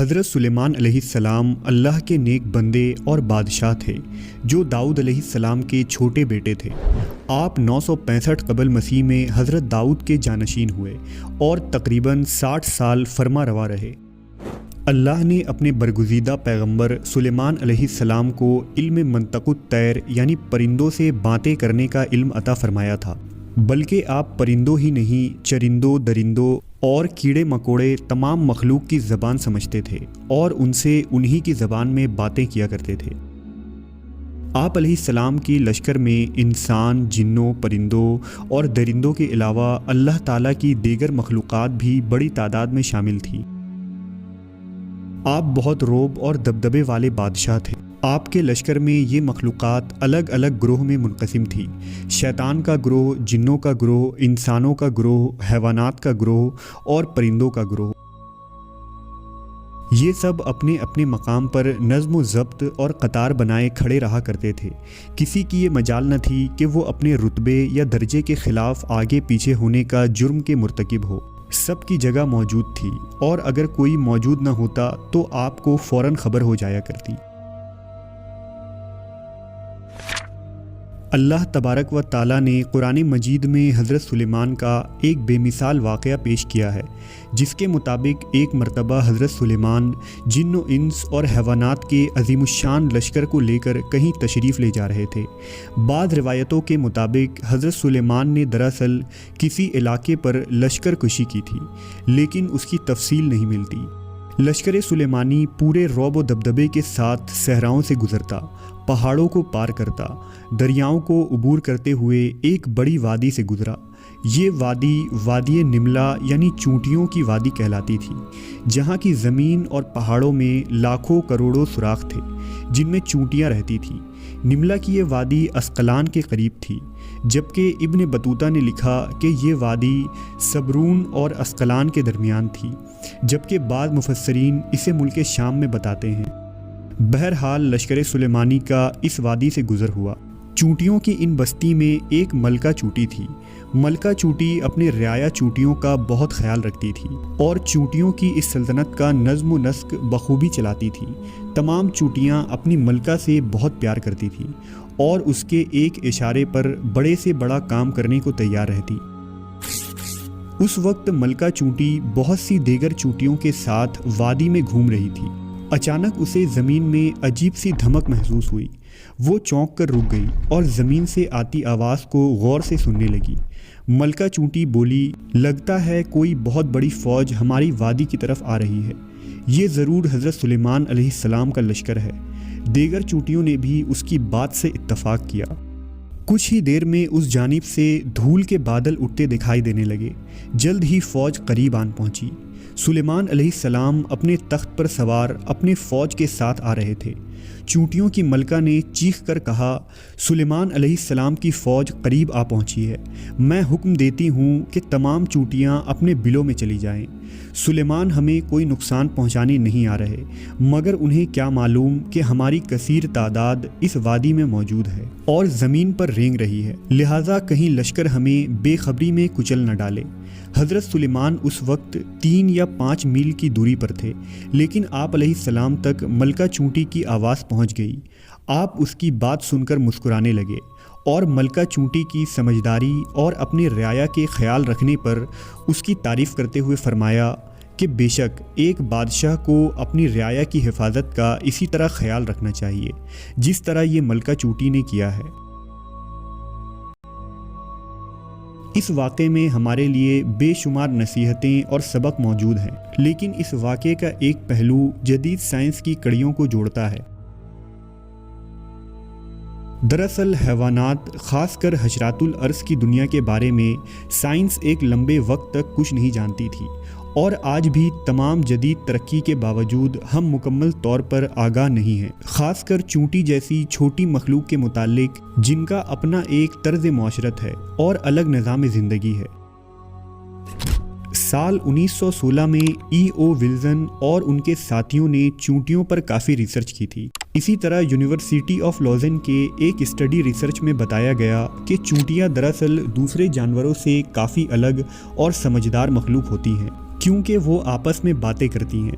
حضرت سلیمان علیہ السلام اللہ کے نیک بندے اور بادشاہ تھے جو داؤد علیہ السلام کے چھوٹے بیٹے تھے۔ آپ 965 قبل مسیح میں حضرت داؤد کے جانشین ہوئے اور تقریباً 60 سال فرما روا رہے۔ اللہ نے اپنے برگزیدہ پیغمبر سلیمان علیہ السلام کو علم منطق الطیر یعنی پرندوں سے باتیں کرنے کا علم عطا فرمایا تھا، بلکہ آپ پرندوں ہی نہیں چرندوں، درندوں اور کیڑے مکوڑے تمام مخلوق کی زبان سمجھتے تھے اور ان سے انہی کی زبان میں باتیں کیا کرتے تھے۔ آپ علیہ السلام کی لشکر میں انسان، جنوں، پرندوں اور درندوں کے علاوہ اللہ تعالیٰ کی دیگر مخلوقات بھی بڑی تعداد میں شامل تھی۔ آپ بہت رعب اور دبدبے والے بادشاہ تھے۔ آپ کے لشکر میں یہ مخلوقات الگ الگ گروہ میں منقسم تھی: شیطان کا گروہ، جنوں کا گروہ، انسانوں کا گروہ، حیوانات کا گروہ اور پرندوں کا گروہ۔ یہ سب اپنے اپنے مقام پر نظم و ضبط اور قطار بنائے کھڑے رہا کرتے تھے۔ کسی کی یہ مجال نہ تھی کہ وہ اپنے رتبے یا درجے کے خلاف آگے پیچھے ہونے کا جرم کے مرتکب ہو۔ سب کی جگہ موجود تھی اور اگر کوئی موجود نہ ہوتا تو آپ کو فوراً خبر ہو جایا کرتی۔ اللہ تبارک و تعالیٰ نے قرآن مجید میں حضرت سلیمان کا ایک بے مثال واقعہ پیش کیا ہے، جس کے مطابق ایک مرتبہ حضرت سلیمان جن و انس اور حیوانات کے عظیم الشان لشکر کو لے کر کہیں تشریف لے جا رہے تھے۔ بعض روایتوں کے مطابق حضرت سلیمان نے دراصل کسی علاقے پر لشکر کشی کی تھی، لیکن اس کی تفصیل نہیں ملتی۔ لشکر سلیمانی پورے رعب و دبدبے کے ساتھ صحراؤں سے گزرتا، پہاڑوں کو پار کرتا، دریاؤں کو عبور کرتے ہوئے ایک بڑی وادی سے گزرا۔ یہ وادی نملا یعنی چونٹیوں کی وادی کہلاتی تھی، جہاں کی زمین اور پہاڑوں میں لاکھوں کروڑوں سوراخ تھے جن میں چونٹیاں رہتی تھیں۔ نملا کی یہ وادی اسقلان کے قریب تھی، جبکہ ابن بطوطہ نے لکھا کہ یہ وادی صبرون اور اسقلان کے درمیان تھی، جبکہ بعض مفسرین اسے ملک شام میں بتاتے ہیں۔ بہرحال لشکر سلیمانی کا اس وادی سے گزر ہوا۔ چونٹیوں کی ان بستی میں ایک ملکہ چونٹی تھی۔ ملکہ چونٹی اپنے رعایا چونٹیوں کا بہت خیال رکھتی تھی اور چونٹیوں کی اس سلطنت کا نظم و نسق بخوبی چلاتی تھی۔ تمام چونٹیاں اپنی ملکہ سے بہت پیار کرتی تھیں اور اس کے ایک اشارے پر بڑے سے بڑا کام کرنے کو تیار رہتی۔ اس وقت ملکہ چونٹی بہت سی دیگر چونٹیوں کے ساتھ وادی میں گھوم رہی تھی۔ اچانک اسے زمین میں عجیب سی دھمک محسوس ہوئی۔ وہ چونک کر رک گئی اور زمین سے آتی آواز کو غور سے سننے لگی۔ ملکہ چونٹی بولی، لگتا ہے کوئی بہت بڑی فوج ہماری وادی کی طرف آ رہی ہے۔ یہ ضرور حضرت سلیمان علیہ السلام کا لشکر ہے۔ دیگر چونٹیوں نے بھی اس کی بات سے اتفاق کیا۔ کچھ ہی دیر میں اس جانب سے دھول کے بادل اٹھتے دکھائی دینے لگے۔ جلد ہی فوج قریب آن پہنچی۔ سلیمان علیہ السلام اپنے تخت پر سوار اپنے فوج کے ساتھ آ رہے تھے۔ چونٹیوں کی ملکہ نے چیخ کر کہا، سلیمان علیہ السلام کی فوج قریب آ پہنچی ہے۔ میں حکم دیتی ہوں کہ تمام چونٹیاں اپنے بلوں میں چلی جائیں۔ سلیمان ہمیں کوئی نقصان پہنچانے نہیں آ رہے، مگر انہیں کیا معلوم کہ ہماری کثیر تعداد اس وادی میں موجود ہے اور زمین پر رینگ رہی ہے، لہٰذا کہیں لشکر ہمیں بے خبری میں کچل نہ ڈالے۔ حضرت سلیمان اس وقت 3 یا 5 میل کی دوری پر تھے، لیکن آپ علیہ السلام تک ملکہ چونٹی کی آواز پہنچ گئی۔ آپ اس کی بات سن کر مسکرانے لگے اور ملکہ چونٹی کی سمجھداری اور اپنے رعایا کے خیال رکھنے پر اس کی تعریف کرتے ہوئے فرمایا کہ بے شک ایک بادشاہ کو اپنی رعایا کی حفاظت کا اسی طرح خیال رکھنا چاہیے جس طرح یہ ملکہ چونٹی نے کیا ہے۔ اس واقعے میں ہمارے لیے بے شمار نصیحتیں اور سبق موجود ہیں، لیکن اس واقعے کا ایک پہلو جدید سائنس کی کڑیوں کو جوڑتا ہے۔ دراصل حیوانات، خاص کر حشرات الارض کی دنیا کے بارے میں سائنس ایک لمبے وقت تک کچھ نہیں جانتی تھی، اور آج بھی تمام جدید ترقی کے باوجود ہم مکمل طور پر آگاہ نہیں ہیں، خاص کر چونٹی جیسی چھوٹی مخلوق کے متعلق جن کا اپنا ایک طرز معاشرت ہے اور الگ نظام زندگی ہے۔ سال 1916 میں ولزن اور ان کے ساتھیوں نے چونٹیوں پر کافی ریسرچ کی تھی۔ اسی طرح یونیورسٹی آف لوزن کے ایک اسٹڈی ریسرچ میں بتایا گیا کہ چونٹیاں دراصل دوسرے جانوروں سے کافی الگ اور سمجھدار مخلوق ہوتی ہیں، کیونکہ وہ آپس میں باتیں کرتی ہیں۔